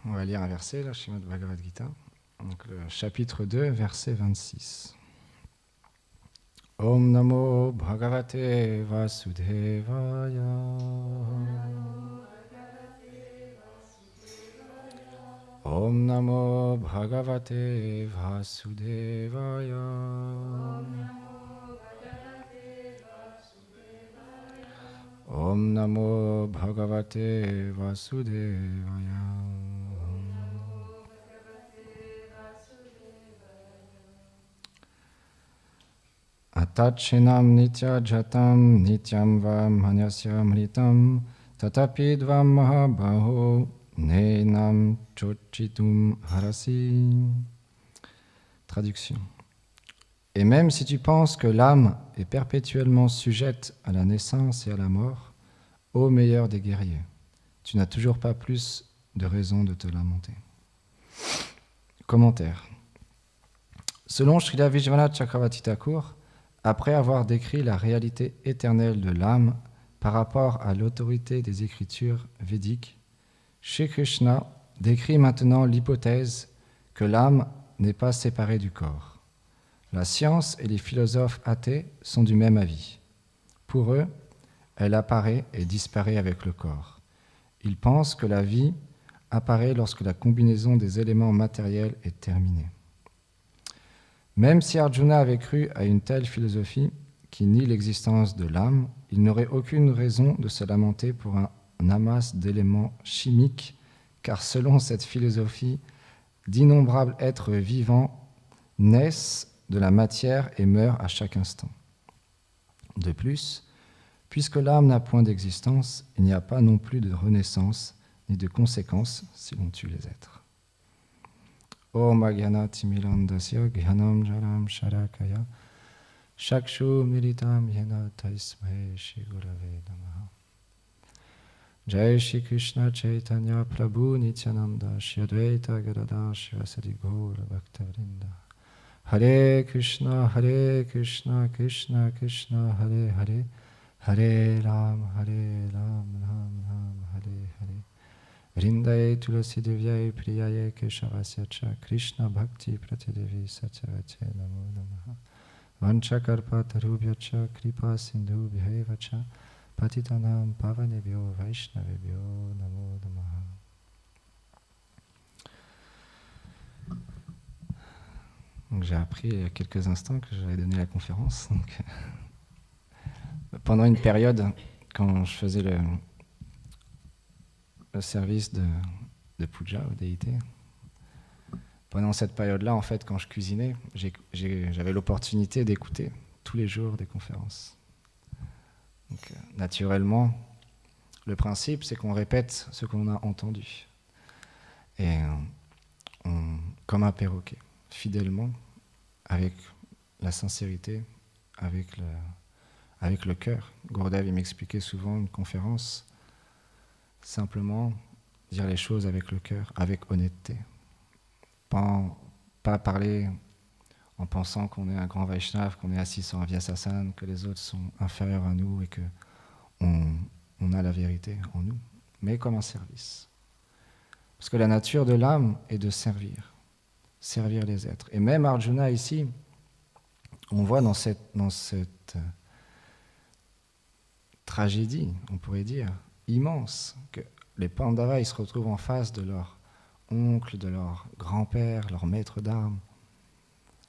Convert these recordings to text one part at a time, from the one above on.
On va lire un verset, là, Srimad Bhagavad Gita. Donc, le chapitre 2, verset 26. Om Namo Bhagavate Vasudevaya. Om Namo Bhagavate Vasudevaya. Om Namo Bhagavate Vasudevaya. Atachinam nitya jatam nityam va manasya mritam tatapi dvam mahabaho nenam chochitum harasi. Traduction. Et même si tu penses que l'âme est perpétuellement sujette à la naissance et à la mort, ô meilleur des guerriers, tu n'as toujours pas plus de raison de te lamenter. Commentaire. Selon Srila Vishwanath Chakravarti Thakur, après avoir décrit la réalité éternelle de l'âme par rapport à l'autorité des écritures védiques, Shri Krishna décrit maintenant l'hypothèse que l'âme n'est pas séparée du corps. La science et les philosophes athées sont du même avis. Pour eux, elle apparaît et disparaît avec le corps. Ils pensent que la vie apparaît lorsque la combinaison des éléments matériels est terminée. Même si Arjuna avait cru à une telle philosophie qui nie l'existence de l'âme, il n'aurait aucune raison de se lamenter pour un amas d'éléments chimiques, car selon cette philosophie, d'innombrables êtres vivants naissent de la matière et meurent à chaque instant. De plus, puisque l'âme n'a point d'existence, il n'y a pas non plus de renaissance ni de conséquences si l'on tue les êtres. Om Agyanati Milandasya Gyanam Jalam Sharakaya Shakshu Militam Yena Taismai Shri Gurave Namaha. Jai Shri Krishna Chaitanya Prabhu Nityananda Shri Advaita Gadadhar Shivasadi Gaura Bhaktavrinda. Hare Krishna Krishna Krishna Hare Hare Hare Ram Ram Ram Hare Hare. Vrindaye Tulasi Devyaye Priyaye Keshavasya Cha Krishna Bhakti Pratidevi Satyavate Namo Namaha. Vanchakarpa Tarubhya Cha Kripa Sindhu Bhyeva Cha Patitanam Pavanebhyo Vaishnavebhyo Namo Namaha. Donc, j'ai appris il y a quelques instants que j'allais donner la conférence. Donc, pendant une période, quand je faisais le service de puja aux déités, pendant cette période-là, en fait, quand je cuisinais, j'avais l'opportunité d'écouter tous les jours des conférences. Donc, naturellement, le principe, c'est qu'on répète ce qu'on a entendu. Et comme un perroquet, fidèlement, avec la sincérité, avec le cœur. Gurudev, il m'expliquait souvent une conférence, simplement dire les choses avec le cœur, avec honnêteté. Pas parler en pensant qu'on est un grand Vaishnav, qu'on est assis sur un Vyasasana, que les autres sont inférieurs à nous et qu'on a la vérité en nous, mais comme un service. Parce que la nature de l'âme est de servir les êtres. Et même Arjuna ici, on voit dans cette tragédie, on pourrait dire, immense, que les Pandavas ils se retrouvent en face de leur oncle, de leur grand-père, leur maître d'armes.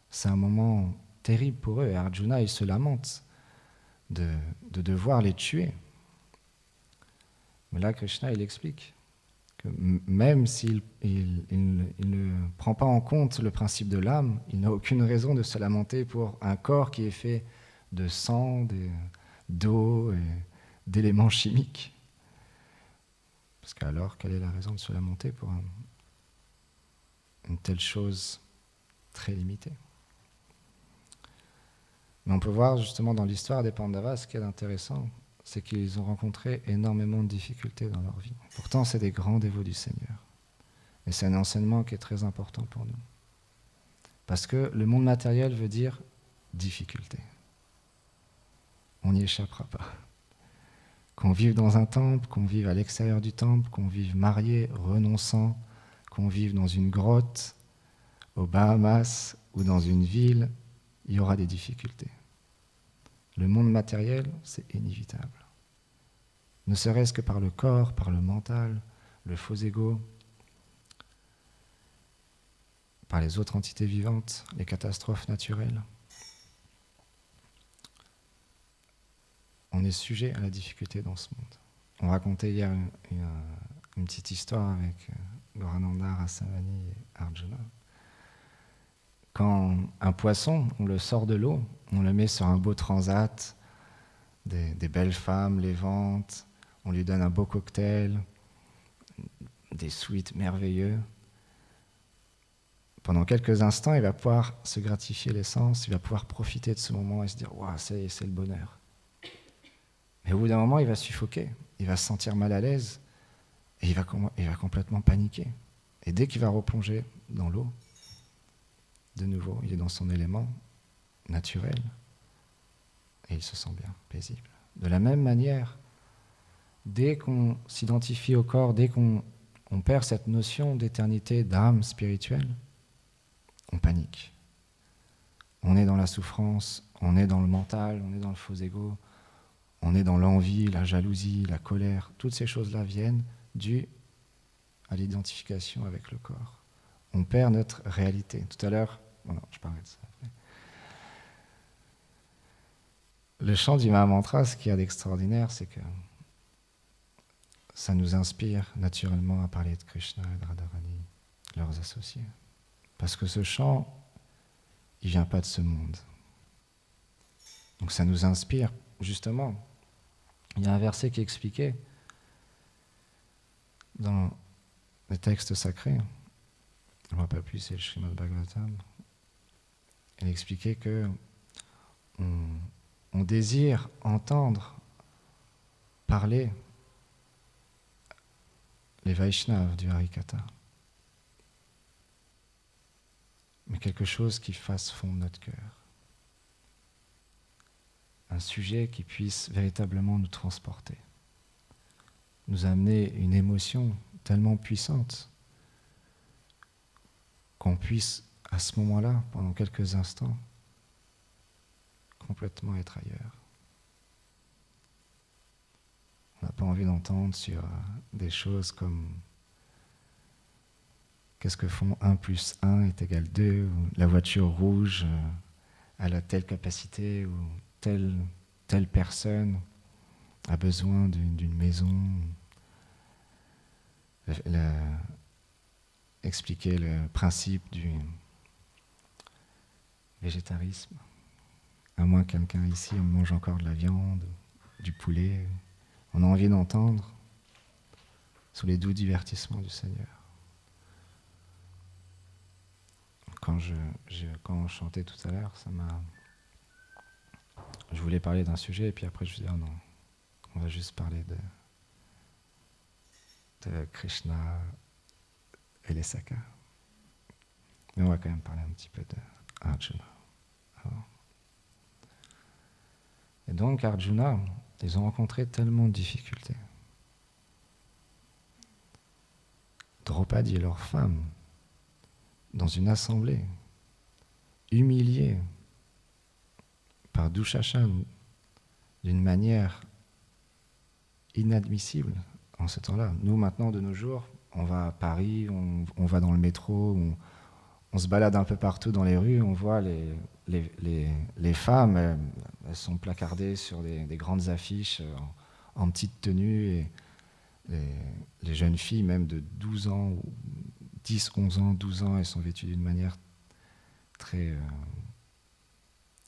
C'est un moment terrible pour eux, et Arjuna il se lamente de devoir les tuer. Mais là, Krishna il explique que même s'il ne prend pas en compte le principe de l'âme, il n'a aucune raison de se lamenter pour un corps qui est fait de sang, d'eau et d'éléments chimiques. Parce qu'alors, quelle est la raison de se lamenter pour une telle chose très limitée? Mais on peut voir justement dans l'histoire des Pandavas, ce qui est intéressant, c'est qu'ils ont rencontré énormément de difficultés dans leur vie. Pourtant, c'est des grands dévots du Seigneur. Et c'est un enseignement qui est très important pour nous. Parce que le monde matériel veut dire difficulté. On n'y échappera pas. Qu'on vive dans un temple, qu'on vive à l'extérieur du temple, qu'on vive marié, renonçant, qu'on vive dans une grotte, aux Bahamas ou dans une ville, il y aura des difficultés. Le monde matériel, c'est inévitable. Ne serait-ce que par le corps, par le mental, le faux ego, par les autres entités vivantes, les catastrophes naturelles. On est sujet à la difficulté dans ce monde. On racontait hier une petite histoire avec Gorananda, Rasamani et Arjuna. Quand un poisson, on le sort de l'eau, on le met sur un beau transat, des belles femmes les vantent, on lui donne un beau cocktail, des sweets merveilleux. Pendant quelques instants, il va pouvoir se gratifier l'essence, il va pouvoir profiter de ce moment et se dire « Waouh, c'est le bonheur ». Mais au bout d'un moment, il va suffoquer, il va se sentir mal à l'aise et il va complètement paniquer. Et dès qu'il va replonger dans l'eau, de nouveau, il est dans son élément naturel et il se sent bien, paisible. De la même manière, dès qu'on s'identifie au corps, dès qu'on perd cette notion d'éternité, d'âme spirituelle, on panique. On est dans la souffrance, on est dans le mental, on est dans le faux ego, on est dans l'envie, la jalousie, la colère. Toutes ces choses-là viennent dues à l'identification avec le corps. On perd notre réalité. Tout à l'heure, je parlais de ça. Le chant du Mahamantra, ce qu'il y a d'extraordinaire, c'est que ça nous inspire naturellement à parler de Krishna et de Radharani, leurs associés. Parce que ce chant, il ne vient pas de ce monde. Donc ça nous inspire, justement. Il y a un verset qui expliquait dans les textes sacrés, je ne me rappelle plus, c'est le Srimad Bhagavatam, il expliquait que on désire entendre parler les Vaishnavas du Harikatha, mais quelque chose qui fasse fondre notre cœur. Un sujet qui puisse véritablement nous transporter, nous amener une émotion tellement puissante qu'on puisse, à ce moment-là, pendant quelques instants, complètement être ailleurs. On n'a pas envie d'entendre sur des choses comme qu'est-ce que font 1 + 1 est égal 2, ou la voiture rouge a la telle capacité, ou telle personne a besoin d'une maison. Expliquer le principe du végétarisme. À moins que quelqu'un ici mange encore de la viande, du poulet. On a envie d'entendre sous les doux divertissements du Seigneur. Quand on chantait tout à l'heure, je voulais parler d'un sujet et puis après je me suis dit, oh non, on va juste parler de Krishna et les Sakas. Mais on va quand même parler un petit peu de Arjuna. Et donc Arjuna, ils ont rencontré tellement de difficultés. Draupadi et leur femme, dans une assemblée, humiliés par Dushashan d'une manière inadmissible en ce temps-là. Nous, maintenant, de nos jours, on va à Paris, on va dans le métro, on se balade un peu partout dans les rues, on voit les femmes, elles sont placardées sur des grandes affiches en petite tenue, et les jeunes filles, même de 12 ans, 10, 11 ans, 12 ans, elles sont vêtues d'une manière très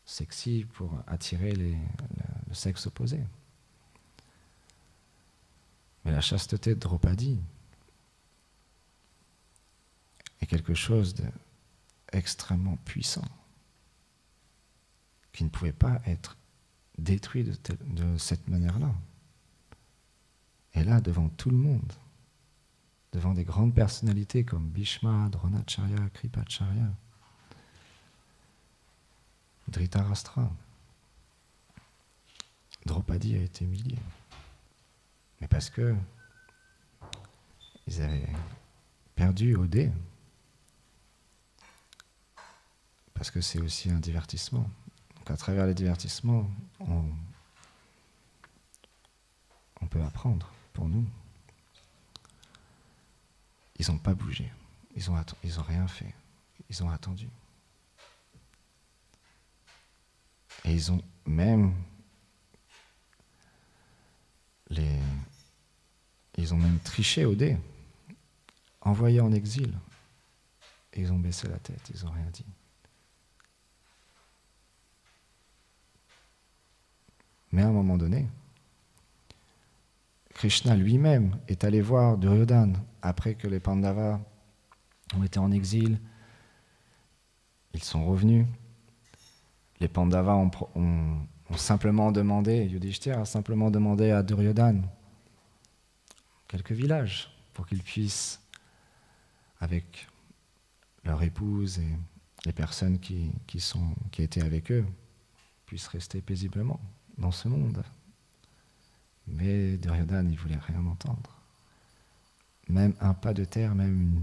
sexy pour attirer le sexe opposé. Mais la chasteté de Draupadi est quelque chose d'extrêmement puissant, qui ne pouvait pas être détruit de cette manière-là. Et là, devant tout le monde, devant des grandes personnalités comme Bhishma, Dronacharya, Kripacharya, Dhritarashtra, Draupadi a été humiliée. Mais parce que ils avaient perdu au dé, parce que c'est aussi un divertissement. Donc à travers les divertissements, on peut apprendre pour nous. Ils n'ont pas bougé, ils ont rien fait, ils ont attendu. Et ils ont même triché au dé, envoyé en exil. Et ils ont baissé la tête, ils n'ont rien dit. Mais à un moment donné, Krishna lui-même est allé voir Duryodhana après que les Pandavas ont été en exil. Ils sont revenus. Les Pandavas ont simplement demandé, Yudhishthira a simplement demandé à Duryodhana quelques villages pour qu'ils puissent, avec leur épouse et les personnes qui étaient avec eux, puissent rester paisiblement dans ce monde. Mais Duryodhana, il ne voulait rien entendre. Même un pas de terre, même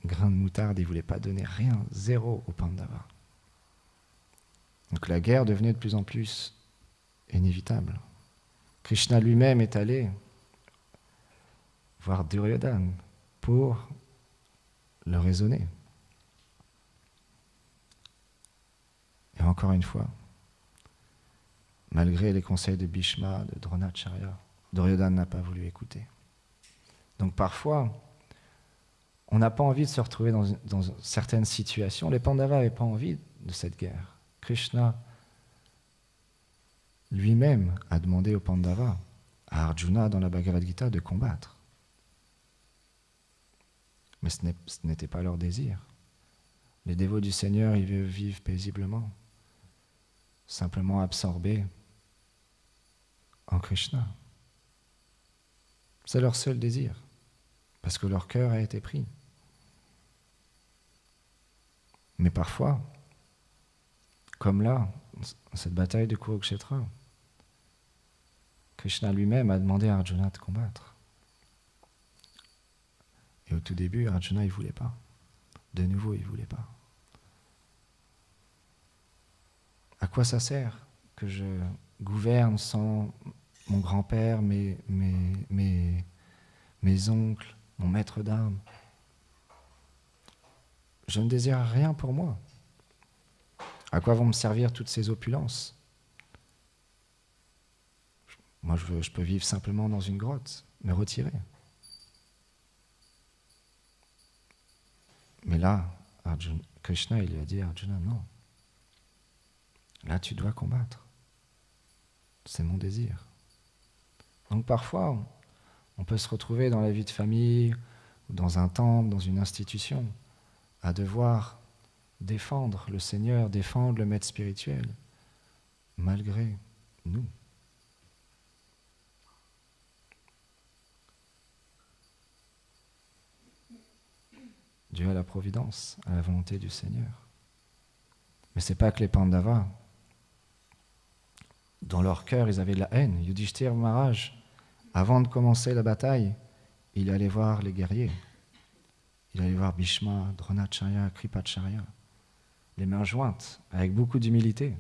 un grain de moutarde, il ne voulait pas donner rien, zéro aux Pandavas. Donc la guerre devenait de plus en plus inévitable. Krishna lui-même est allé voir Duryodhana pour le raisonner. Et encore une fois, malgré les conseils de Bhishma, de Dronacharya, Duryodhana n'a pas voulu écouter. Donc parfois, on n'a pas envie de se retrouver dans certaines situations. Les Pandavas n'avaient pas envie de cette guerre. Krishna lui-même a demandé aux Pandavas, à Arjuna dans la Bhagavad Gita, de combattre. Mais ce n'était pas leur désir. Les dévots du Seigneur, ils vivent paisiblement, simplement absorbés en Krishna. C'est leur seul désir, parce que leur cœur a été pris. Mais parfois, comme là, dans cette bataille de Kurukshetra, Krishna lui-même a demandé à Arjuna de combattre. Et au tout début, Arjuna, il ne voulait pas. De nouveau, il ne voulait pas. À quoi ça sert que je gouverne sans mon grand-père, mes oncles, mon maître d'armes? Je ne désire rien pour moi. À quoi vont me servir toutes ces opulences? Moi, je peux vivre simplement dans une grotte, me retirer. Mais là, Krishna, il lui a dit à Arjuna, non. Là, tu dois combattre. C'est mon désir. Donc parfois, on peut se retrouver dans la vie de famille, ou dans un temple, dans une institution, à devoir défendre le Seigneur, défendre le maître spirituel, malgré nous. Dieu a la providence, à la volonté du Seigneur. Mais ce n'est pas que les Pandavas, dans leur cœur, ils avaient de la haine. Yudhishthira Maharaj, avant de commencer la bataille, il allait voir les guerriers. Il allait voir Bhishma, Dronacharya, Kripacharya, les mains jointes, avec beaucoup d'humilité,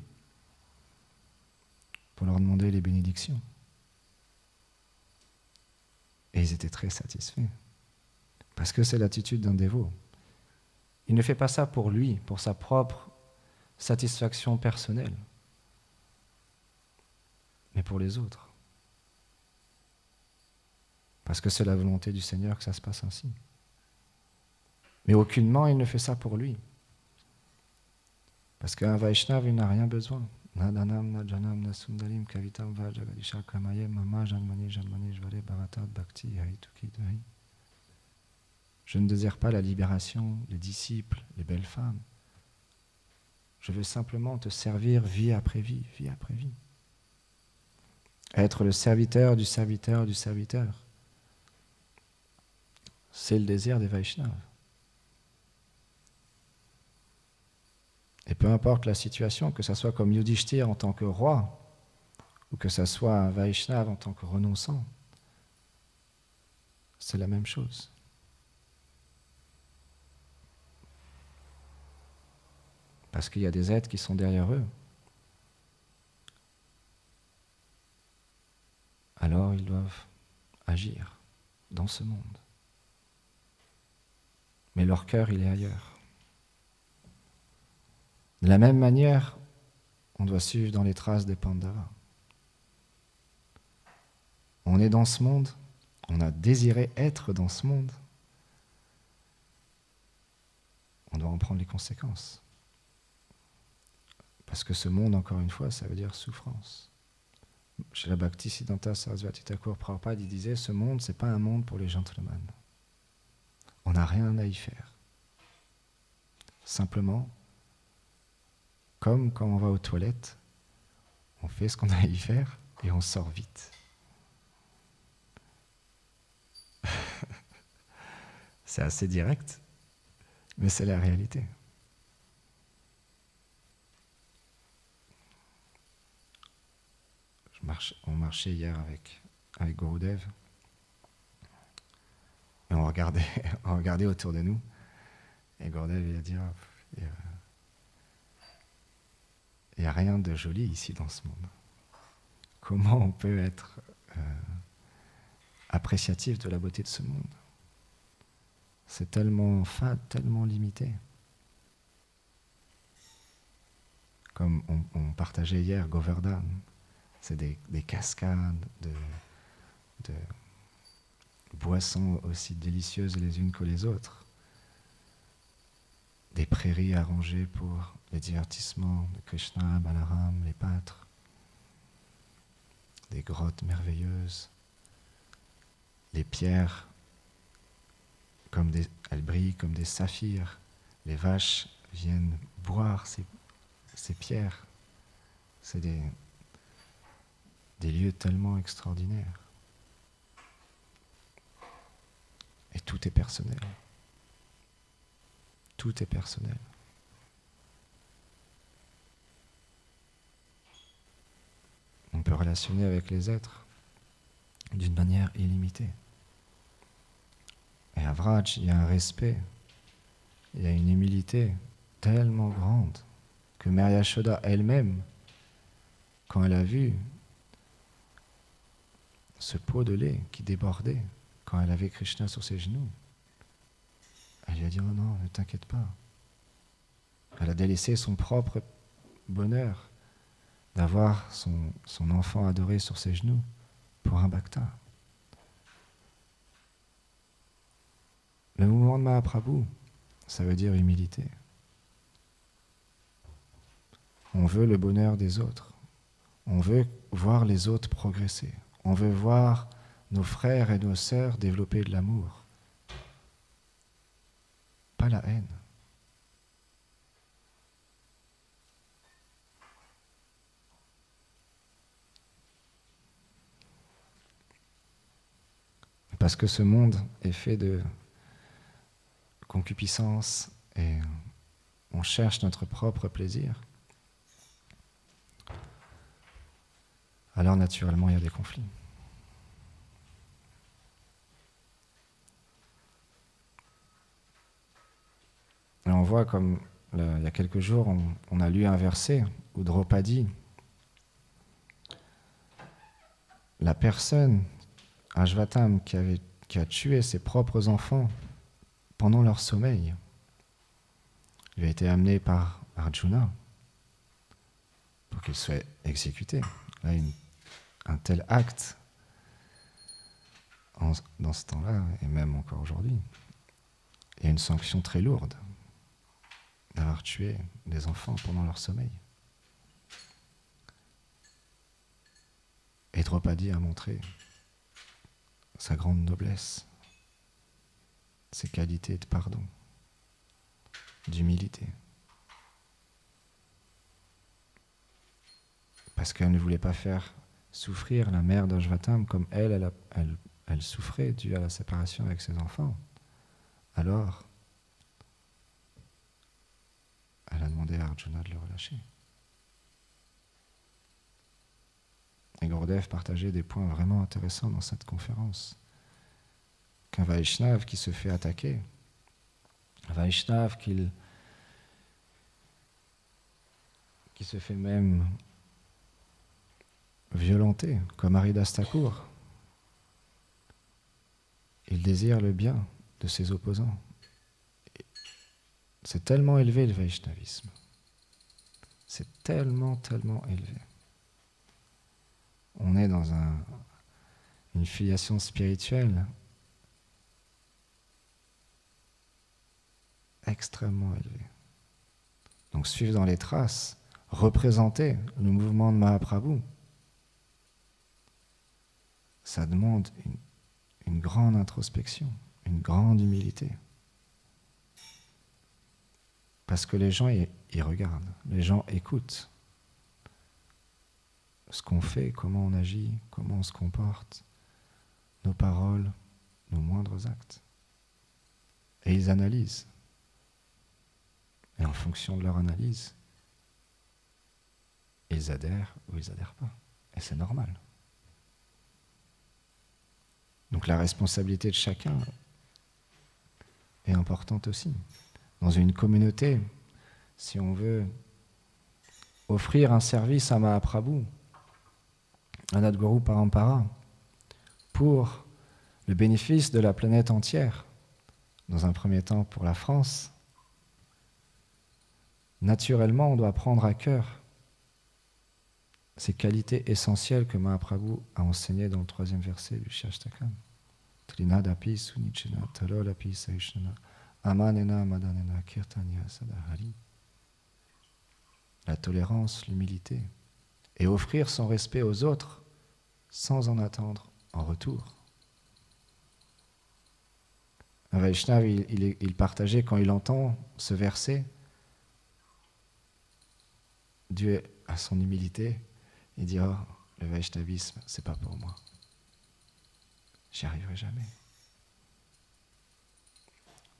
pour leur demander les bénédictions. Et ils étaient très satisfaits. Parce que c'est l'attitude d'un dévot. Il ne fait pas ça pour lui, pour sa propre satisfaction personnelle, mais pour les autres. Parce que c'est la volonté du Seigneur que ça se passe ainsi. Mais aucunement il ne fait ça pour lui. Parce qu'un Vaishnava, il n'a rien besoin. Nadanam, najanam, nasundalim, kavitam, vajagadisha, kramayem, mama, janmani, janmani, jvare, bhavatat, bhakti, harituki, dvahi. Je ne désire pas la libération, les disciples, les belles femmes. Je veux simplement te servir vie après vie, vie après vie. Être le serviteur du serviteur du serviteur. C'est le désir des Vaishnavas. Et peu importe la situation, que ce soit comme Yudhishthira en tant que roi, ou que ce soit un Vaishnava en tant que renonçant, c'est la même chose. Parce qu'il y a des êtres qui sont derrière eux. Alors ils doivent agir dans ce monde. Mais leur cœur, il est ailleurs. De la même manière, on doit suivre dans les traces des Pandavas. On est dans ce monde, on a désiré être dans ce monde. On doit en prendre les conséquences. Parce que ce monde, encore une fois, ça veut dire souffrance. Chez la Bhaktisiddhanta Sarasvati Thakur Prabhupada, il disait, ce monde, c'est pas un monde pour les gentlemen. On n'a rien à y faire. Simplement, comme quand on va aux toilettes, on fait ce qu'on a à y faire et on sort vite. C'est assez direct, mais c'est la réalité. On marchait hier avec Gurudev et on regardait autour de nous et Gurudev il a dit il n'y a rien de joli ici dans ce monde. Comment on peut être appréciatif de la beauté de ce monde? C'est tellement fade, tellement limité. Comme on partageait hier Govardhan, c'est des cascades de boissons aussi délicieuses les unes que les autres. Des prairies arrangées pour les divertissements de Krishna, Balaram, les pâtres. Des grottes merveilleuses. Les pierres, elles brillent comme des saphirs. Les vaches viennent boire ces pierres. C'est des lieux tellement extraordinaires. Et tout est personnel. Tout est personnel. On peut relationner avec les êtres d'une manière illimitée. Et à Vraj, il y a un respect, il y a une humilité tellement grande que Mère Yashoda elle-même, quand elle a vu ce pot de lait qui débordait, quand elle avait Krishna sur ses genoux, elle lui a dit « Oh non, ne t'inquiète pas ». Elle a délaissé son propre bonheur d'avoir son enfant adoré sur ses genoux pour un bhakta. Le mouvement de Mahaprabhu, ça veut dire humilité. On veut le bonheur des autres. On veut voir les autres progresser. On veut voir nos frères et nos sœurs développer de l'amour. Pas la haine. Parce que ce monde est fait de concupiscence et on cherche notre propre plaisir. Alors naturellement, il y a des conflits. Et on voit comme il y a quelques jours, on a lu un verset où Draupadi, la personne, Ashvatam, qui a tué ses propres enfants pendant leur sommeil, lui a été amené par Arjuna pour qu'il soit exécuté. Là, un tel acte, dans ce temps-là, et même encore aujourd'hui, il y a une sanction très lourde d'avoir tué des enfants pendant leur sommeil. Et Draupadi a montré sa grande noblesse, ses qualités de pardon, d'humilité. Parce qu'elle ne voulait pas faire souffrir la mère d'Ashvatam comme elle souffrait dû à la séparation avec ses enfants. Alors, elle a demandé à Arjuna de le relâcher. Et Gurudev partageait des points vraiment intéressants dans cette conférence. qu'un Vaishnav qui se fait attaquer, un Vaishnav qui se fait même violenter, comme Haridas Thakur. Il désire le bien de ses opposants. C'est tellement élevé le Vaishnavisme. C'est tellement, tellement élevé. On est dans une filiation spirituelle extrêmement élevée. Donc suivre dans les traces, représenter le mouvement de Mahaprabhu, ça demande une grande introspection, une grande humilité. Parce que les gens, ils regardent, les gens écoutent ce qu'on fait, comment on agit, comment on se comporte, nos paroles, nos moindres actes. Et ils analysent. Et en fonction de leur analyse, ils adhèrent ou ils adhèrent pas. Et c'est normal. Donc la responsabilité de chacun est importante aussi. Dans une communauté, si on veut offrir un service à Mahaprabhu, à notre Guru Parampara, pour le bénéfice de la planète entière, dans un premier temps pour la France, naturellement, on doit prendre à cœur ces qualités essentielles que Mahaprabhu a enseignées dans le 3e verset du Shastakam. Trinadapi sunichena talolapi saishnana amanena madanena kirtanya sadahari. La tolérance, l'humilité, et offrir son respect aux autres sans en attendre en retour. Un Vaishnav, il partageait quand il entend ce verset, dû à son humilité, il dit « Oh, le Vaishnavisme, c'est pas pour moi. J'y arriverai jamais. »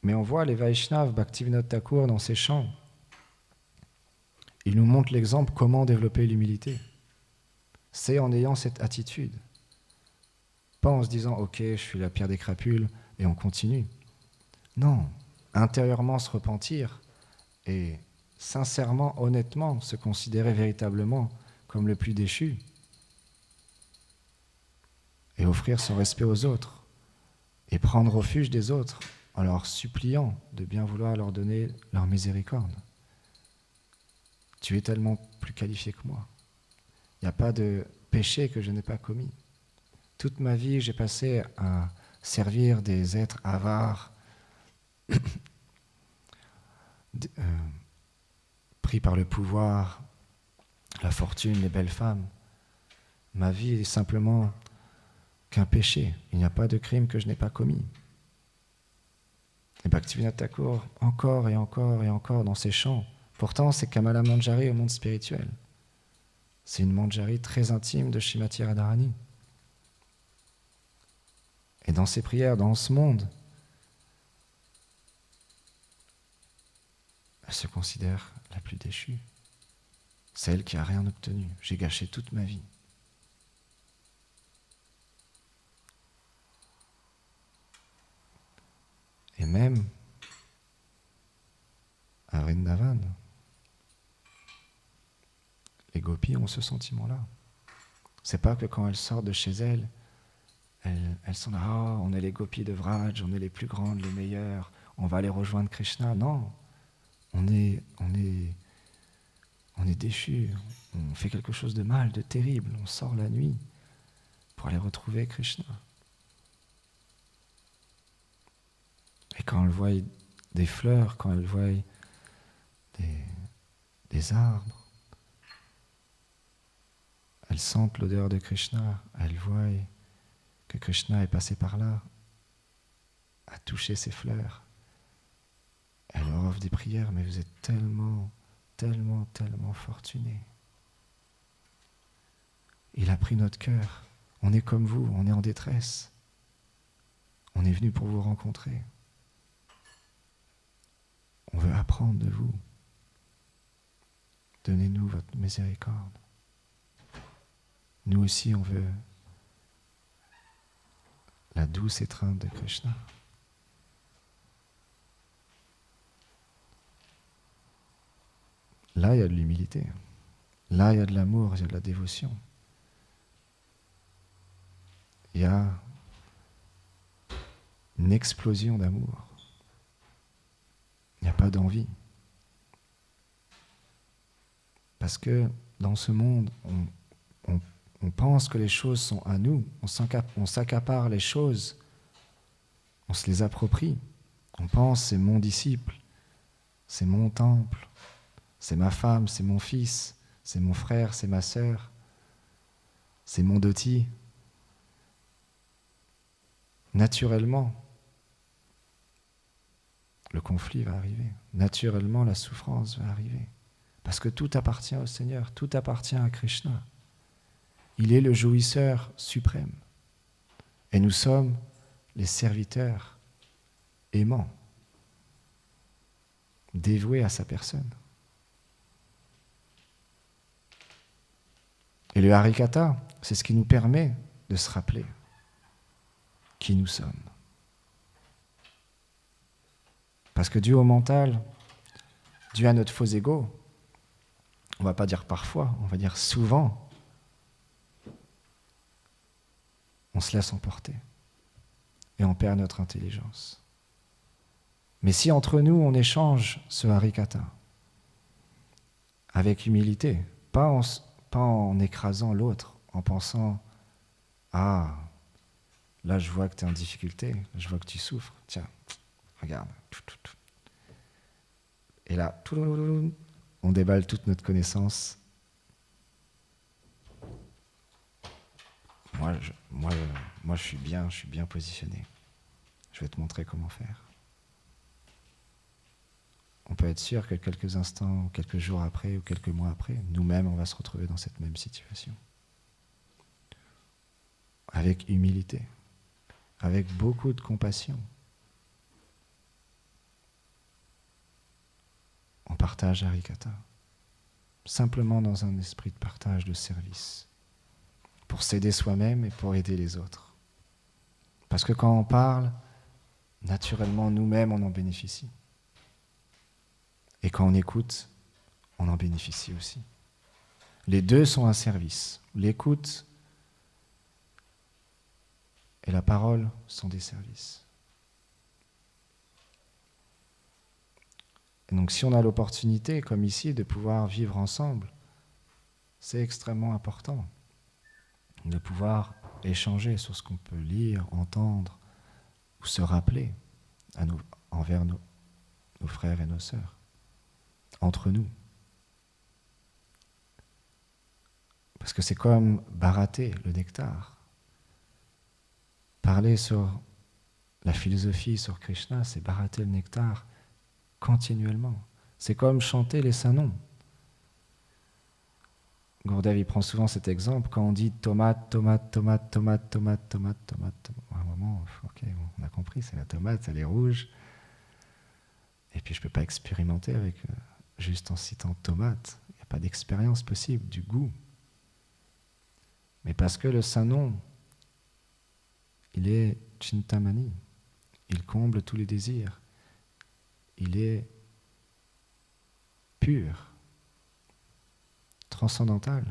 Mais on voit les Vaishnavas, Bhaktivinoda Thakur, dans ses chants, il nous montre l'exemple comment développer l'humilité. C'est en ayant cette attitude. Pas en se disant « Ok, je suis la pierre des crapules » et on continue. Non, intérieurement se repentir et sincèrement, honnêtement, se considérer véritablement comme le plus déchu et offrir son respect aux autres et prendre refuge des autres en leur suppliant de bien vouloir leur donner leur miséricorde. Tu es tellement plus qualifié que moi. Il n'y a pas de péché que je n'ai pas commis. Toute ma vie, j'ai passé à servir des êtres avares, pris par le pouvoir, la fortune, les belles femmes. Ma vie est simplement qu'un péché. Il n'y a pas de crime que je n'ai pas commis. Et Bhaktivinoda Thakur, encore et encore et encore dans ses chants. Pourtant, c'est Kamala Manjari au monde spirituel. C'est une Manjari très intime de Srimati Radharani. Et dans ses prières, dans ce monde, elle se considère la plus déchue. Celle qui n'a rien obtenu. J'ai gâché toute ma vie. Et même à Vrindavan, les gopis ont ce sentiment-là. C'est pas que quand elles sortent de chez elles, elles sont là, oh, on est les gopis de Vraj, on est les plus grandes, les meilleures, on va aller rejoindre Krishna. Non, on est déchus, on fait quelque chose de mal, de terrible, on sort la nuit pour aller retrouver Krishna. Et quand elles voient des fleurs, quand elles voient des arbres, elles sentent l'odeur de Krishna, elles voient que Krishna est passé par là, a touché ces fleurs. Elle leur offre des prières, mais vous êtes tellement, tellement, tellement fortunés. Il a pris notre cœur. On est comme vous, on est en détresse. On est venu pour vous rencontrer. On veut apprendre de vous. Donnez-nous votre miséricorde. Nous aussi, on veut la douce étreinte de Krishna. Là, il y a de l'humilité. Là, il y a de l'amour, il y a de la dévotion. Il y a une explosion d'amour. Il n'y a pas d'envie. Parce que dans ce monde, on pense que les choses sont à nous, on s'accapare les choses, on se les approprie. On pense c'est mon disciple, c'est mon temple, c'est ma femme, c'est mon fils, c'est mon frère, c'est ma sœur, c'est mon doti. Naturellement, le conflit va arriver. Naturellement, la souffrance va arriver. Parce que tout appartient au Seigneur, tout appartient à Krishna. Il est le jouisseur suprême. Et nous sommes les serviteurs aimants, dévoués à sa personne. Et le Harikatha, c'est ce qui nous permet de se rappeler qui nous sommes. Parce que dû au mental, dû à notre faux ego, on ne va pas dire parfois, on va dire souvent, on se laisse emporter et on perd notre intelligence. Mais si entre nous on échange ce Harikatha avec humilité, pas en écrasant l'autre, en pensant « Ah, là je vois que tu es en difficulté, je vois que tu souffres, tiens, regarde. » Et là, on déballe toute notre connaissance. Moi, je suis bien positionné. Je vais te montrer comment faire. On peut être sûr que quelques instants, quelques jours après ou quelques mois après, nous-mêmes, on va se retrouver dans cette même situation. Avec humilité, avec beaucoup de compassion. On partage Harikatha, simplement dans un esprit de partage, de service, pour s'aider soi-même et pour aider les autres. Parce que quand on parle, naturellement, nous-mêmes, on en bénéficie. Et quand on écoute, on en bénéficie aussi. Les deux sont un service. L'écoute et la parole sont des services. Et donc si on a l'opportunité, comme ici, de pouvoir vivre ensemble, c'est extrêmement important de pouvoir échanger sur ce qu'on peut lire, entendre ou se rappeler envers nos frères et nos sœurs, entre nous. Parce que c'est comme barater le nectar. Parler sur la philosophie, sur Krishna, c'est barater le nectar continuellement. C'est comme chanter les saints noms. Gourdev, il prend souvent cet exemple quand on dit tomate, tomate, tomate, tomate, tomate, tomate, tomate. À un moment, ok, on a compris, c'est la tomate, elle est rouge. Et puis je ne peux pas expérimenter avec juste en citant tomate. Il n'y a pas d'expérience possible, du goût. Mais parce que le saint nom, il est Chintamani, il comble tous les désirs, il est pur, transcendantal.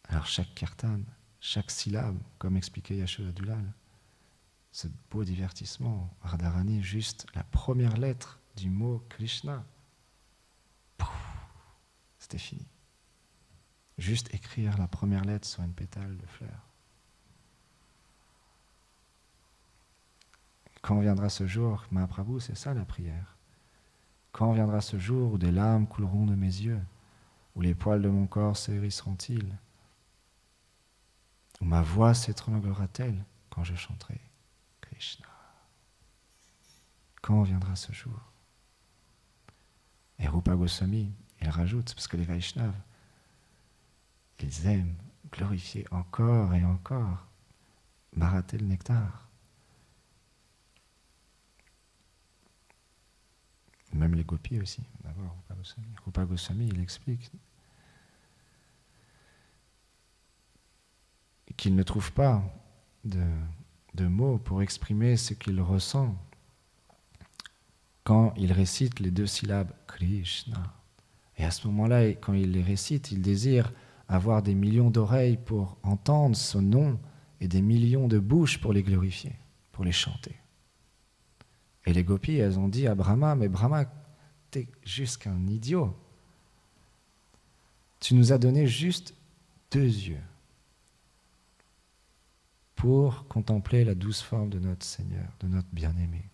Alors chaque kirtan, chaque syllabe, comme expliquait Yashoda Dulal, ce beau divertissement, Radharani, juste la première lettre du mot Krishna, c'était fini. Juste écrire la première lettre sur une pétale de fleur. Quand viendra ce jour, Mahaprabhu, c'est ça la prière. Quand viendra ce jour où des larmes couleront de mes yeux, où les poils de mon corps se hérisseront-ils, où ma voix s'étranglera-t-elle quand je chanterai Krishna. Quand viendra ce jour? Et Rupa Goswami, il rajoute, parce que les Vaishnavas, ils aiment glorifier encore et encore, barater le nectar. Même les gopis aussi, d'abord Rupa Goswami. Rupa Goswami, il explique qu'il ne trouve pas de mots pour exprimer ce qu'il ressent quand il récite les 2 syllabes Krishna. Et à ce moment-là, quand il les récite, il désire avoir des millions d'oreilles pour entendre son nom et des millions de bouches pour les glorifier, pour les chanter. Et les gopis, elles ont dit à Brahma, mais Brahma, t'es juste qu'un idiot. Tu nous as donné juste 2 yeux pour contempler la douce forme de notre Seigneur, de notre bien-aimé,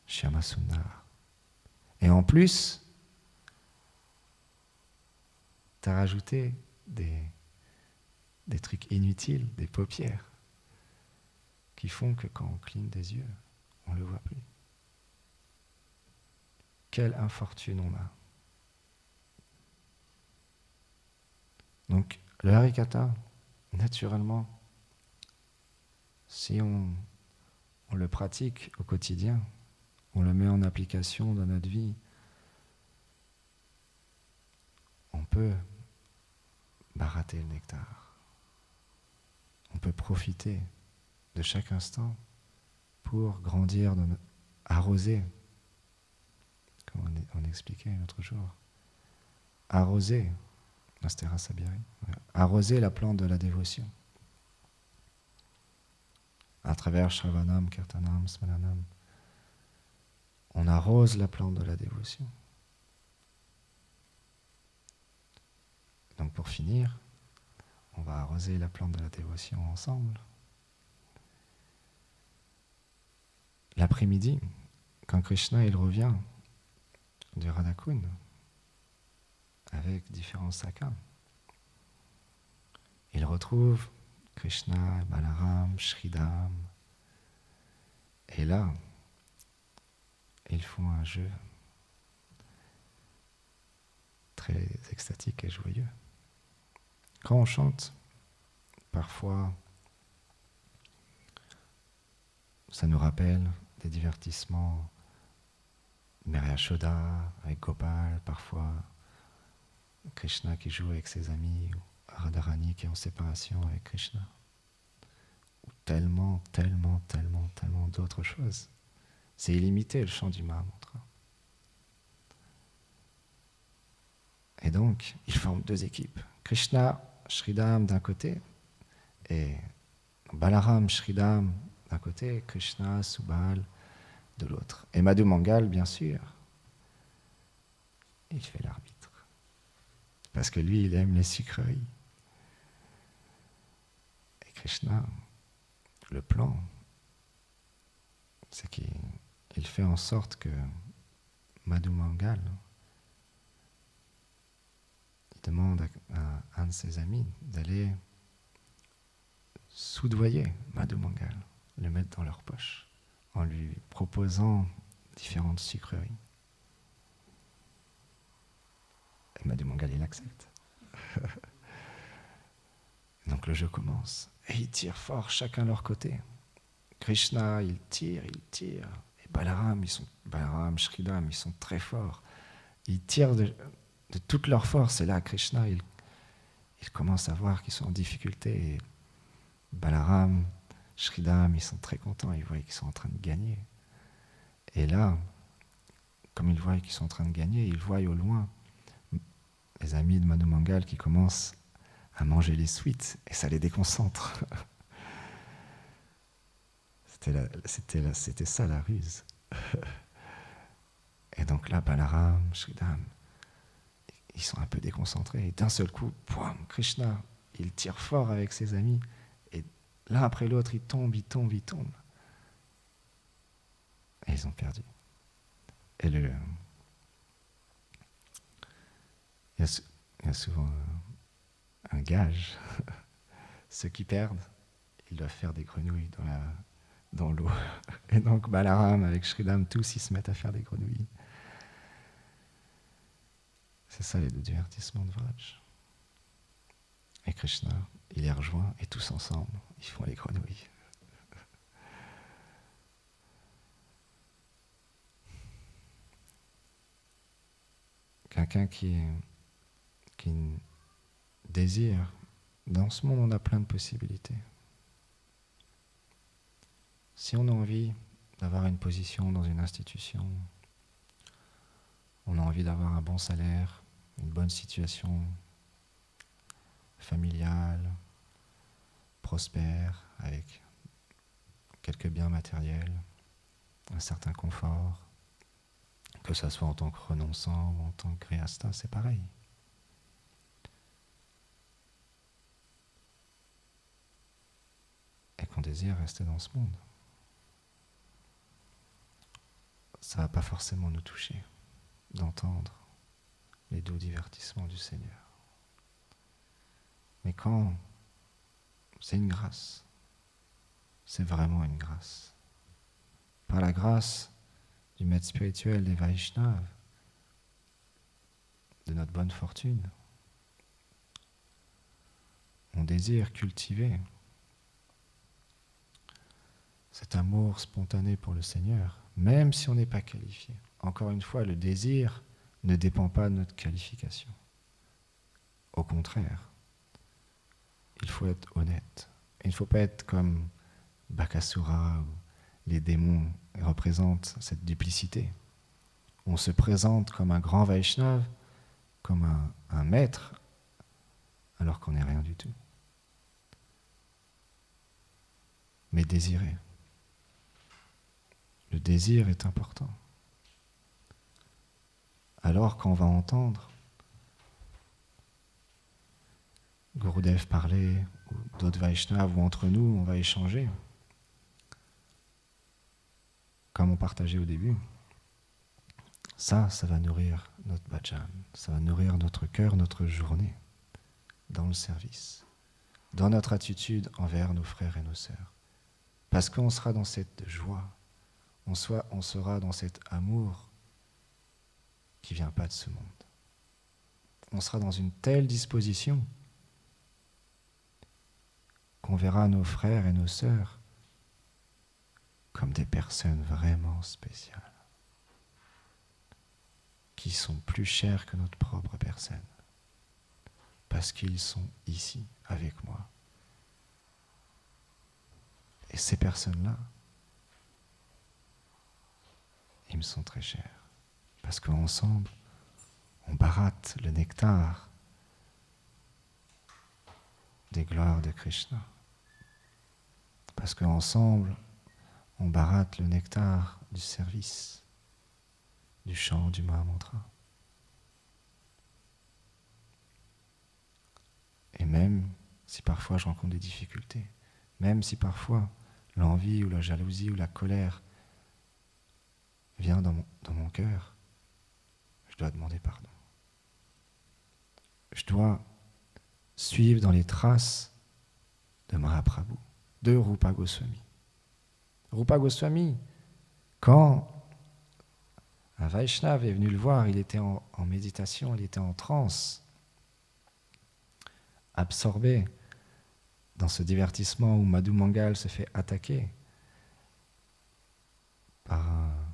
Shyama Sundar. Et en plus, tu as rajouté des trucs inutiles, des paupières, qui font que quand on cligne des yeux, on ne le voit plus. Quelle infortune on a. Donc, le Harikatha, naturellement, si on le pratique au quotidien, on le met en application dans notre vie, on peut barater le nectar. On peut profiter de chaque instant pour grandir, arroser, comme on expliquait l'autre jour, arroser, c'était Rasabiri, arroser la plante de la dévotion à travers Shravanam, Kirtanam, Smaranam. On arrose la plante de la dévotion. Donc pour finir, on va arroser la plante de la dévotion ensemble. L'après-midi, quand Krishna il revient du Radhakund avec différents sakas, il retrouve Krishna, Balaram, Shridham. Et là, ils font un jeu très extatique et joyeux. Quand on chante, parfois, ça nous rappelle des divertissements, Maria Shoda avec Gopal, parfois Krishna qui joue avec ses amis, ou Radharani qui est en séparation avec Krishna, ou tellement d'autres choses. C'est illimité le chant du Mahamantra. Et donc, ils forment 2 équipes. Krishna, Shridham d'un côté, et Balaram, Shridham d'un côté, Krishna, Subal de l'autre. Et Madhu Mangal, bien sûr, il fait l'arbitre. Parce que lui, il aime les sucreries. Et Krishna, le plan, c'est qu'il fait en sorte que Madhu Mangal, il demande à un de ses amis d'aller soudoyer Madhu Mangal, le mettre dans leur poche, en lui proposant différentes sucreries. Et Madhu Mangal, il accepte. Donc le jeu commence. Et ils tirent fort, chacun de leur côté. Krishna, il tire. Et Balaram, Shridham, ils sont très forts. Ils tirent de toute leur force. Et là, Krishna, il commence à voir qu'ils sont en difficulté. Et Balaram, Shridham, ils sont très contents. Ils voient qu'ils sont en train de gagner. Et là, comme ils voient qu'ils sont en train de gagner, ils voient au loin les amis de Madhu Mangal qui commencent à manger les sweets. Et ça les déconcentre. C'était ça la ruse. Et donc là, Balaram, Shridham, ils sont un peu déconcentrés. Et d'un seul coup, boum, Krishna, il tire fort avec ses amis. Et l'un après l'autre, ils tombent. Et ils ont perdu. Et il y a souvent un gage. Ceux qui perdent, ils doivent faire des grenouilles dans l'eau. Et donc Balaram avec Shridham, tous ils se mettent à faire des grenouilles. C'est ça les 2 divertissements de Vraj. Et Krishna, il les rejoint et tous ensemble, ils font les grenouilles. Quelqu'un qui désire Dans ce monde, on a plein de possibilités. Si on a envie d'avoir une position dans une institution, on a envie d'avoir un bon salaire, une bonne situation familiale, prospère, avec quelques biens matériels, un certain confort, que ce soit en tant que renonçant ou en tant que gréasta, c'est pareil. Et qu'on désire rester dans ce monde. Ça ne va pas forcément nous toucher d'entendre les doux divertissements du Seigneur. Mais quand c'est une grâce, c'est vraiment une grâce. Par la grâce du maître spirituel des Vaishnavas, de notre bonne fortune, on désire cultiver cet amour spontané pour le Seigneur, même si on n'est pas qualifié. Encore une fois, le désir ne dépend pas de notre qualification. Au contraire, il faut être honnête. Il ne faut pas être comme Bakasura, où les démons représentent cette duplicité. On se présente comme un grand Vaishnava, comme un maître, alors qu'on n'est rien du tout. Mais désirer. Le désir est important. Alors qu'on va entendre Gurudev parler, ou d'autres Vaishnavas, ou entre nous, on va échanger, comme on partageait au début, ça va nourrir notre bhajan, ça va nourrir notre cœur, notre journée, dans le service, dans notre attitude envers nos frères et nos sœurs. Parce qu'on sera dans cette joie, on sera dans cet amour qui ne vient pas de ce monde. On sera dans une telle disposition qu'on verra nos frères et nos sœurs comme des personnes vraiment spéciales, qui sont plus chères que notre propre personne, parce qu'ils sont ici, avec moi. Et ces personnes-là, ils me sont très chers, parce qu'ensemble, on baratte le nectar des gloires de Krishna. Parce qu'ensemble, on baratte le nectar du service, du chant du Mahamantra. Et même si parfois je rencontre des difficultés, même si parfois l'envie ou la jalousie ou la colère vient dans mon cœur, je dois demander pardon. Je dois suivre dans les traces de Mahaprabhu, de Rupa Goswami. Rupa Goswami, quand un Vaishnava est venu le voir, il était en méditation, il était en transe, absorbé dans ce divertissement où Madhu Mangal se fait attaquer par un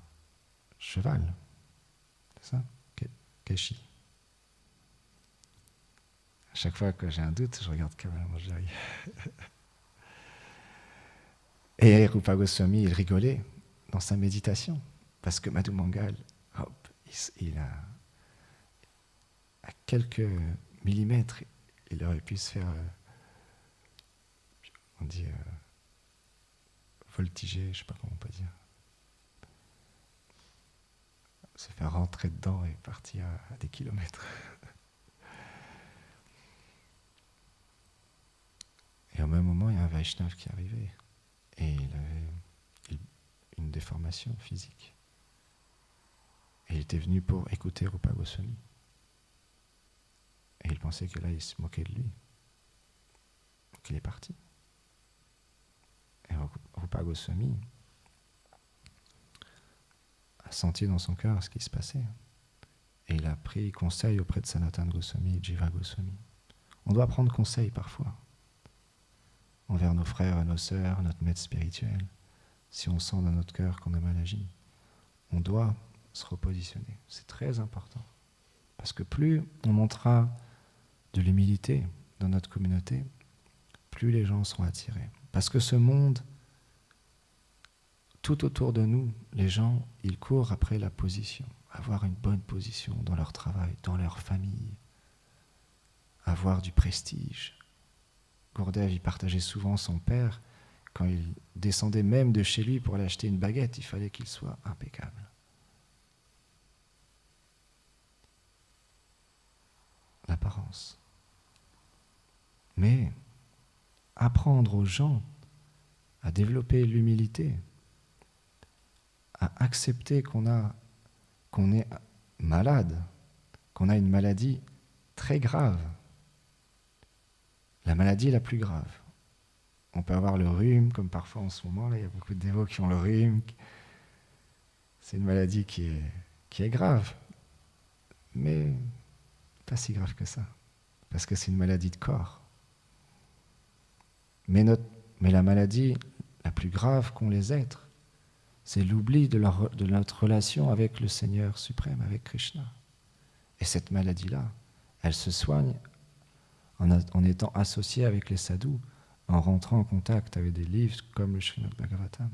cheval. C'est ça ? Keshi. À chaque fois que j'ai un doute, je regarde Kamal Manjari. Et Rupa Goswami, il rigolait dans sa méditation, parce que Madhu Mangal, hop, il a à quelques millimètres, il aurait pu se faire, on dit, voltiger, je ne sais pas comment on peut dire, se faire rentrer dedans et partir à des kilomètres. Et au même moment, il y a un Vaishnava qui arrivait. Et il avait une déformation physique. Et il était venu pour écouter Rupa Goswami. Et il pensait que là, il se moquait de lui. Donc il est parti. Et Rupa Goswami a senti dans son cœur ce qui se passait. Et il a pris conseil auprès de Sanatana Goswami et Jiva Goswami. On doit prendre conseil parfois envers nos frères et nos sœurs, notre maître spirituel. Si on sent dans notre cœur qu'on a mal agi, on doit se repositionner. C'est très important. Parce que plus on montrera de l'humilité dans notre communauté, plus les gens seront attirés. Parce que ce monde, tout autour de nous, les gens, ils courent après la position, avoir une bonne position dans leur travail, dans leur famille, avoir du prestige. Gourdev, il partageait souvent son père, quand il descendait même de chez lui pour aller acheter une baguette, il fallait qu'il soit impeccable. L'apparence. Mais apprendre aux gens à développer l'humilité, à accepter qu'on est malade, qu'on a une maladie très grave, la maladie la plus grave. On peut avoir le rhume, comme parfois en ce moment, là, il y a beaucoup de dévots qui ont le rhume. C'est une maladie qui est grave, mais pas si grave que ça, parce que c'est une maladie de corps. Mais la maladie la plus grave qu'ont les êtres, c'est l'oubli de notre relation avec le Seigneur suprême, avec Krishna. Et cette maladie-là, elle se soigne en étant associée avec les sadhus, en rentrant en contact avec des livres comme le Srimad Bhagavatam.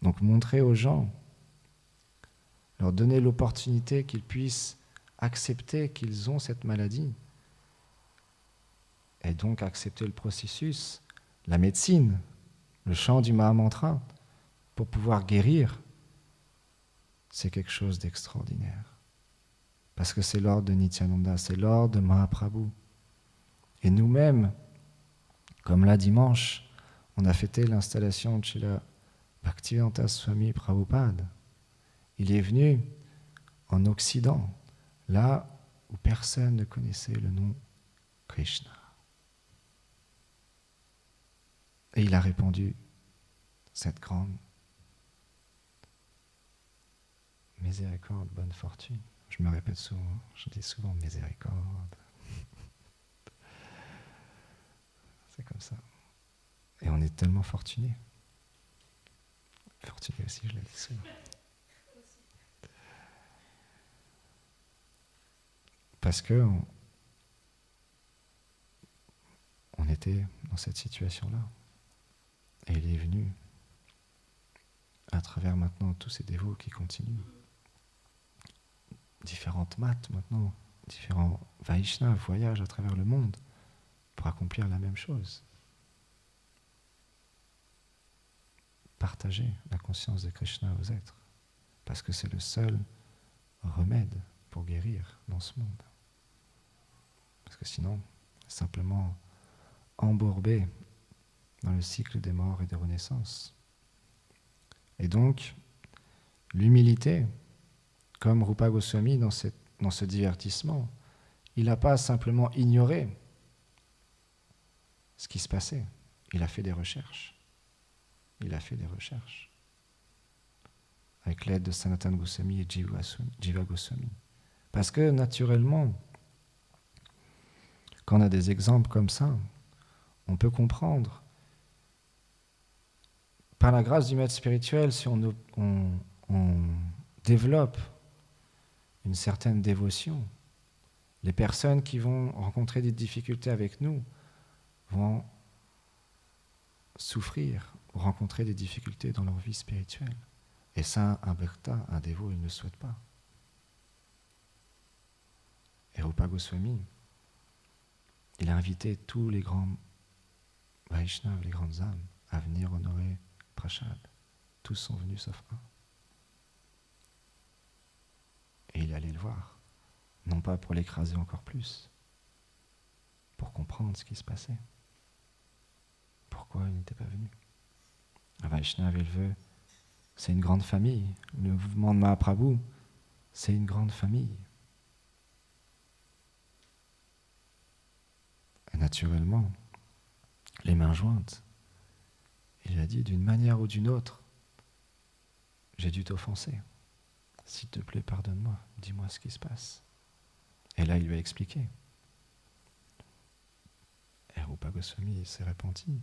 Donc montrer aux gens, leur donner l'opportunité qu'ils puissent accepter qu'ils ont cette maladie, et donc accepter le processus, la médecine, le chant du Mahamantra, pour pouvoir guérir, c'est quelque chose d'extraordinaire. Parce que c'est l'ordre de Nityananda, c'est l'ordre de Mahaprabhu. Et nous-mêmes, comme là dimanche, on a fêté l'installation de Srila Bhaktivedanta Swami Prabhupada. Il est venu en Occident, là où personne ne connaissait le nom Krishna. Et il a répandu cette grande miséricorde, bonne fortune. Je me répète souvent, je dis souvent miséricorde. C'est comme ça. Et on est tellement fortunés. Fortunés aussi, je le dis souvent. Parce que on était dans cette situation-là. Et il est venu à travers maintenant tous ces dévots qui continuent. Différentes maths maintenant, différents Vaishnavas voyagent à travers le monde pour accomplir la même chose. Partager la conscience de Krishna aux êtres. Parce que c'est le seul remède pour guérir dans ce monde. Parce que sinon, simplement embourbé dans le cycle des morts et des renaissances. Et donc, l'humilité, comme Rupa Goswami dans ce divertissement, il n'a pas simplement ignoré ce qui se passait. Il a fait des recherches. Il a fait des recherches. Avec l'aide de Sanatana Goswami et Jiva Goswami. Parce que, naturellement, quand on a des exemples comme ça, on peut comprendre. Par la grâce du maître spirituel, si on développe une certaine dévotion, les personnes qui vont rencontrer des difficultés avec nous vont souffrir ou rencontrer des difficultés dans leur vie spirituelle. Et ça, un bhakta, un dévot, il ne souhaite pas. Et Rupa Goswami, il a invité tous les grands Vaishnavas, les grandes âmes, à venir honorer Prashad. Tous sont venus sauf un. Et il allait le voir, non pas pour l'écraser encore plus, pour comprendre ce qui se passait. Pourquoi il n'était pas venu? Un Vaishnava, il veut, c'est une grande famille. Le mouvement de Mahaprabhu, c'est une grande famille. Et naturellement, les mains jointes, il a dit d'une manière ou d'une autre, j'ai dû t'offenser. S'il te plaît, pardonne-moi, dis-moi ce qui se passe. Et là, il lui a expliqué. Et Rupa Goswami s'est repenti.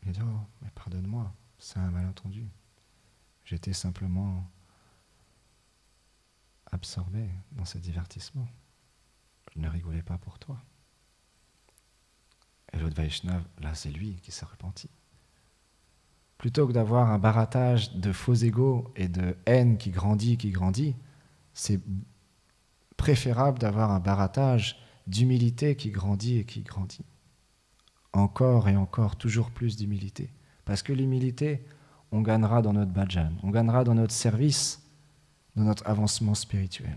Il a dit, oh, mais pardonne-moi, c'est un malentendu. J'étais simplement absorbé dans ce divertissement. Je ne rigolais pas pour toi. Et l'autre Vaishnav, là, c'est lui qui s'est repenti. Plutôt que d'avoir un barattage de faux égos et de haine qui grandit, c'est préférable d'avoir un barattage d'humilité qui grandit et qui grandit. Encore et encore, toujours plus d'humilité. Parce que l'humilité, on gagnera dans notre bhajan, on gagnera dans notre service, dans notre avancement spirituel,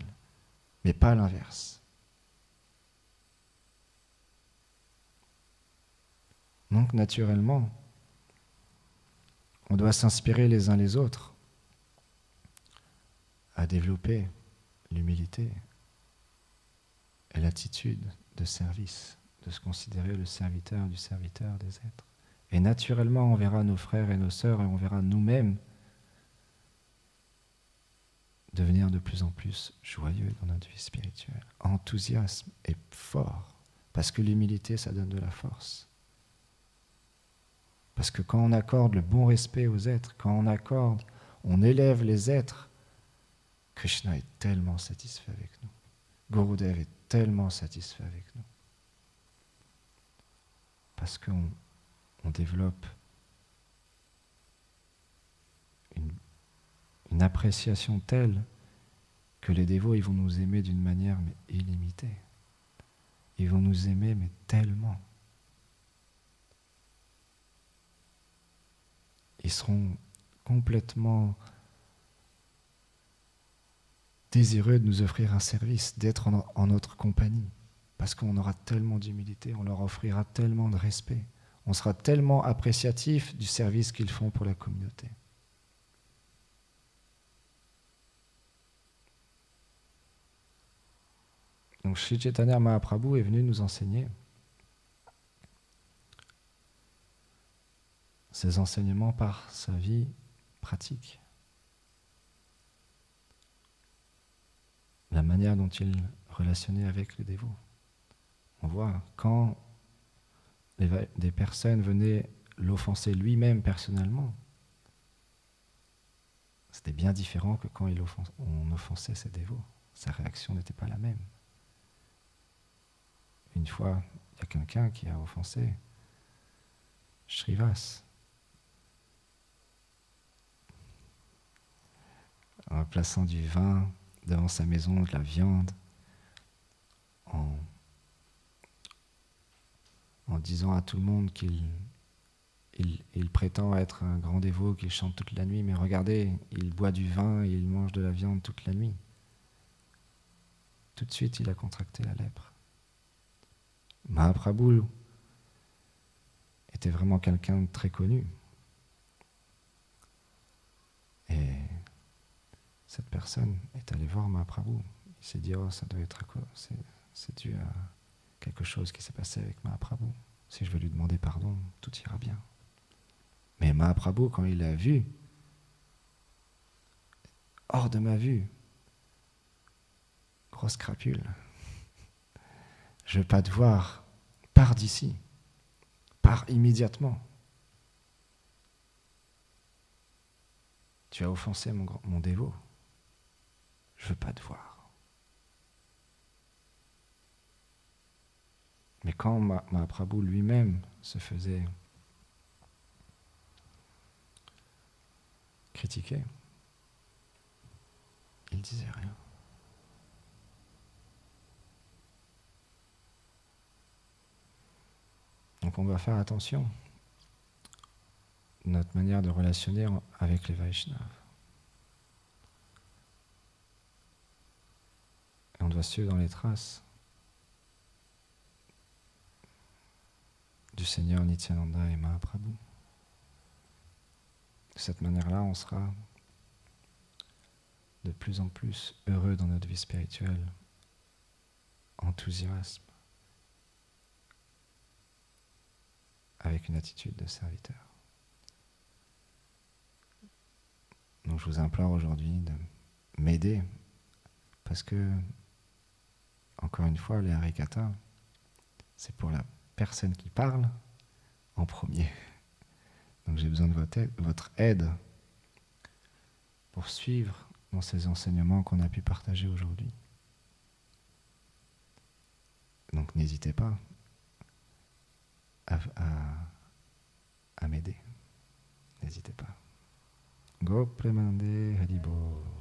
mais pas l'inverse. Donc, naturellement, on doit s'inspirer les uns les autres à développer l'humilité et l'attitude de service, de se considérer le serviteur du serviteur des êtres. Et naturellement, on verra nos frères et nos sœurs et on verra nous-mêmes devenir de plus en plus joyeux dans notre vie spirituelle, enthousiasme et fort, parce que l'humilité, ça donne de la force. Parce que quand on accorde le bon respect aux êtres, quand on élève les êtres, Krishna est tellement satisfait avec nous. Gurudev est tellement satisfait avec nous. Parce qu'on développe une appréciation telle que les dévots, ils vont nous aimer d'une manière mais illimitée. Ils vont nous aimer mais tellement. Ils seront complètement désireux de nous offrir un service, d'être en notre compagnie, parce qu'on aura tellement d'humilité, on leur offrira tellement de respect, on sera tellement appréciatif du service qu'ils font pour la communauté. Donc Sri Chaitanya Mahaprabhu est venu nous enseigner ses enseignements par sa vie pratique. La manière dont il relationnait avec les dévots. On voit, quand des personnes venaient l'offenser lui-même personnellement, c'était bien différent que quand on offensait ses dévots. Sa réaction n'était pas la même. Une fois, il y a quelqu'un qui a offensé Shrivas en plaçant du vin devant sa maison, de la viande, en disant à tout le monde qu'il prétend être un grand dévot, qu'il chante toute la nuit, mais regardez, il boit du vin et il mange de la viande toute la nuit. Tout de suite, il a contracté la lèpre. Mahaprabhu était vraiment quelqu'un de très connu. Et cette personne est allée voir Mahaprabhu. Il s'est dit, oh, ça doit être c'est dû à quelque chose qui s'est passé avec Mahaprabhu. Si je veux lui demander pardon, tout ira bien. Mais Mahaprabhu, quand il l'a vu, hors de ma vue, grosse crapule, je veux pas te voir, pars d'ici, pars immédiatement. Tu as offensé mon dévot, je veux pas te voir. Mais quand Mahaprabhu lui-même se faisait critiquer, il disait rien. Donc on va faire attention à notre manière de relationner avec les Vaishnavas. Et on doit suivre dans les traces du Seigneur Nityananda et Mahaprabhu. De cette manière-là, on sera de plus en plus heureux dans notre vie spirituelle, enthousiasme, avec une attitude de serviteur. Donc je vous implore aujourd'hui de m'aider, parce que, encore une fois, les harikata, c'est pour la personne qui parle en premier. Donc j'ai besoin de votre aide pour suivre dans ces enseignements qu'on a pu partager aujourd'hui. Donc n'hésitez pas à m'aider. N'hésitez pas. Go Premanande Haribo.